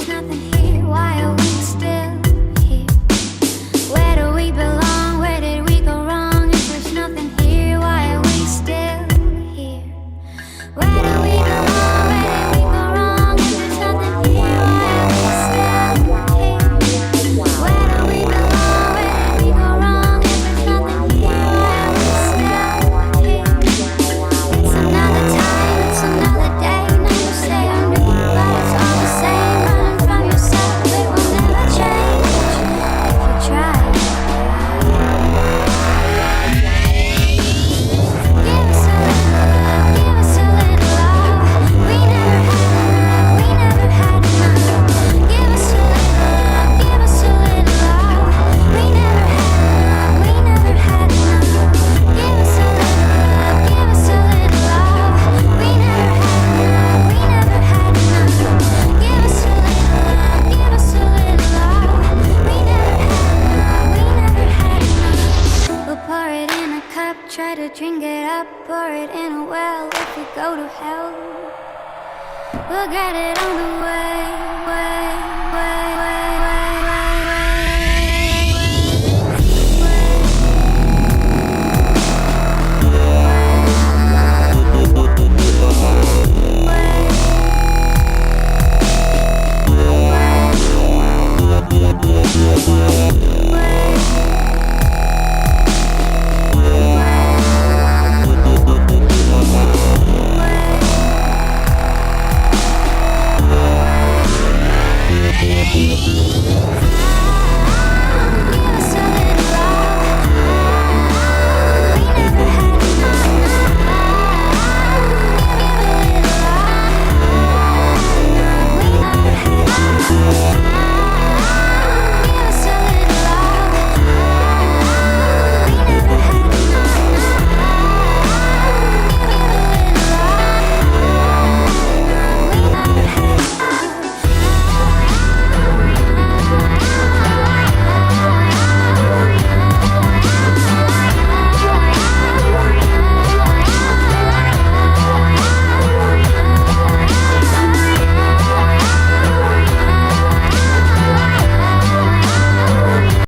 there's nothing here, why are we still here? Where do we belong? Where did we go wrong? If there's nothing here, why are we still here? Where do we belong? Where did we go wrong? If there's nothing here, why are we still here? Where do we belong? Where did we go wrong? If there's nothing here, why are we still here? It's another time, it's another day. Now you say I'm new, but it's all the same. Running from yourself, it will never change if you try. Give us a little love, give us a little love. We never had enough. Give us a little love, give us a little love. We never had enough. Give us a little love, give us a little love. We never had enough. Give us a little love, give us a little love. We never had enough. We'll pour it in a cup, try to drink it up, pour it in a well. If we go to hell, we'll get it on the way.